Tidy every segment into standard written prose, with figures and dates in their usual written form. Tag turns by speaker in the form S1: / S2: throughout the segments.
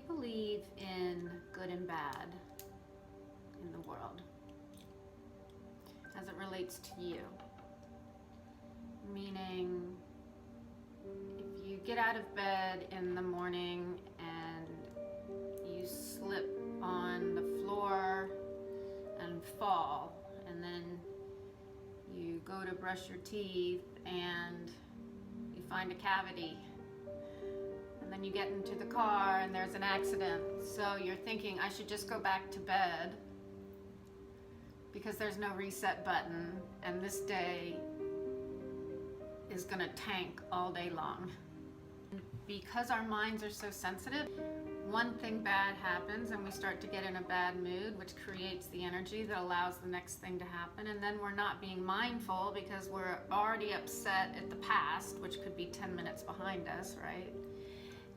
S1: believe in good and bad in the world as it relates to you. Meaning, if you get out of bed in the morning and you slip on the floor and fall, and then you go to brush your teeth and you find a cavity, and then you get into the car and there's an accident, so you're thinking, I should just go back to bed because there's no reset button and this day is gonna tank all day long. Because our minds are so sensitive, one thing bad happens and we start to get in a bad mood, which creates the energy that allows the next thing to happen, and then we're not being mindful because we're already upset at the past, which could be 10 minutes behind us, right?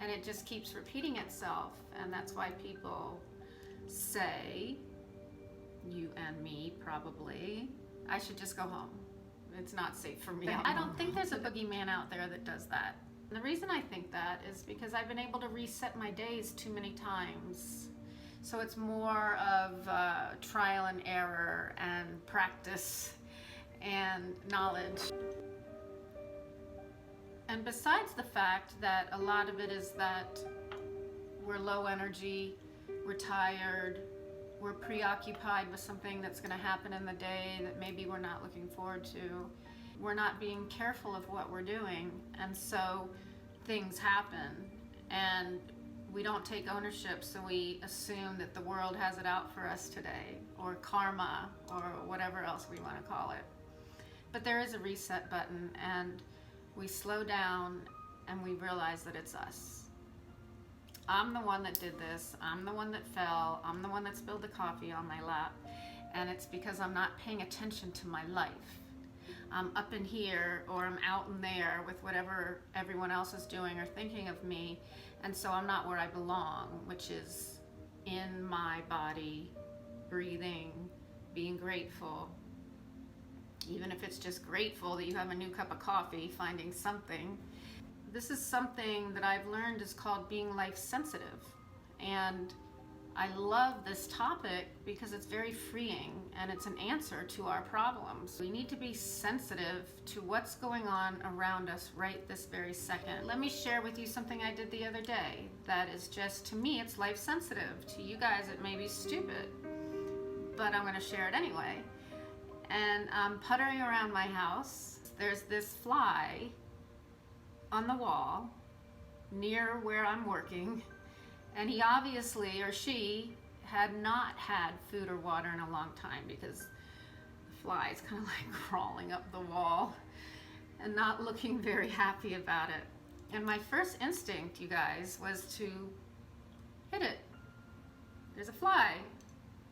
S1: And it just keeps repeating itself, and that's why people say, you and me probably, I should just go home. It's not safe for me. I don't think there's a boogeyman out there that does that. And the reason I think that is because I've been able to reset my days too many times. So it's more of trial and error and practice and knowledge. And besides the fact that a lot of it is that we're low energy, we're tired, we're preoccupied with something that's going to happen in the day that maybe we're not looking forward to. We're not being careful of what we're doing, and so things happen, and we don't take ownership, so we assume that the world has it out for us today, or karma, or whatever else we want to call it. But there is a reset button, and we slow down and we realize that it's us. I'm the one that did this, I'm the one that fell, I'm the one that spilled the coffee on my lap, and it's because I'm not paying attention to my life. I'm up in here or I'm out in there with whatever everyone else is doing or thinking of me, and so I'm not where I belong, which is in my body, breathing, being grateful. Even if it's just grateful that you have a new cup of coffee, finding something. This is something that I've learned is called being life sensitive, and I love this topic because it's very freeing and it's an answer to our problems. We need to be sensitive to what's going on around us right this very second. Let me share with you something I did the other day that is just, to me, it's life sensitive. To you guys, it may be stupid, but I'm gonna share it anyway. And I'm puttering around my house. There's this fly on the wall near where I'm working, and he obviously, or she, had not had food or water in a long time because the fly is kind of like crawling up the wall and not looking very happy about it. And my first instinct, you guys, was to hit it. There's a fly.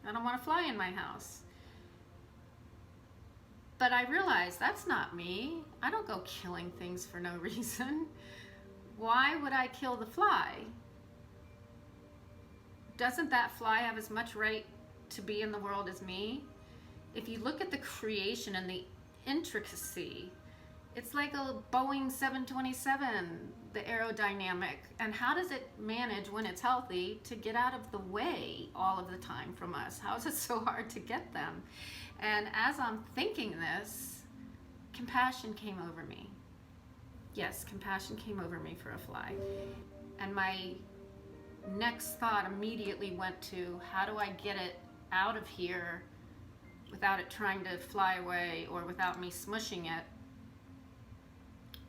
S1: I don't want a fly in my house. But I realized that's not me. I don't go killing things for no reason. Why would I kill the fly? Doesn't that fly have as much right to be in the world as me? If you look at the creation and the intricacy, it's like a Boeing 727, the aerodynamic. And how does it manage, when it's healthy, to get out of the way all of the time from us? How is it so hard to get them? And as I'm thinking this, compassion came over me. Yes, compassion came over me for a fly. And my next thought immediately went to, how do I get it out of here without it trying to fly away or without me smushing it?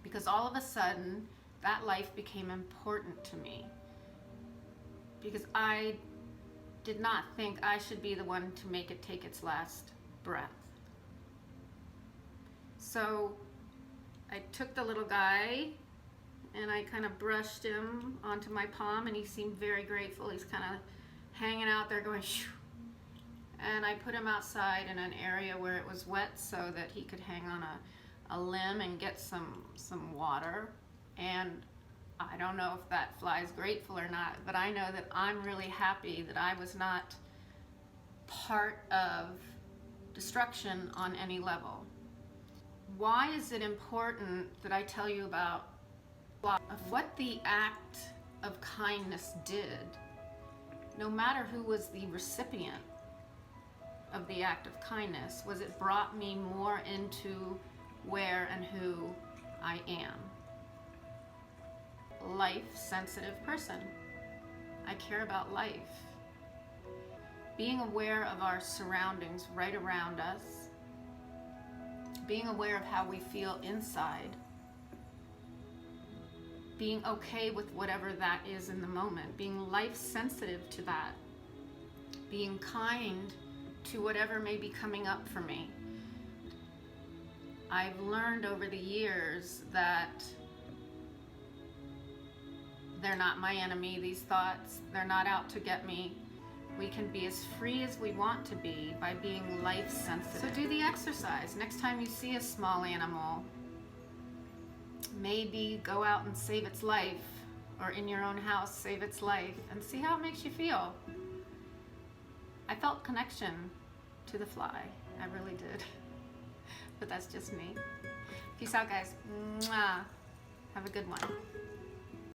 S1: Because all of a sudden, that life became important to me. Because I did not think I should be the one to make it take its last breath. So I took the little guy and I kind of brushed him onto my palm, and he seemed very grateful. He's kind of hanging out there going shoo. And I put him outside in an area where it was wet so that he could hang on a limb and get some water. And I don't know if that fly is grateful or not, but I know that I'm really happy that I was not part of destruction on any level. Why is it important that I tell you about what the act of kindness did no matter who was the recipient of the act of kindness, was it brought me more into where and who I am. Life-sensitive person. I care about life. Being aware of our surroundings right around us, being aware of how we feel inside, being okay with whatever that is in the moment, being life-sensitive to that, being kind to whatever may be coming up for me. I've learned over the years that they're not my enemy, these thoughts. They're not out to get me. We can be as free as we want to be by being life sensitive. So do the exercise. Next time you see a small animal, maybe go out and save its life, or in your own house, save its life, and see how it makes you feel. I felt connection to the fly. I really did. But that's just me. Peace out, guys. Mwah. Have a good one.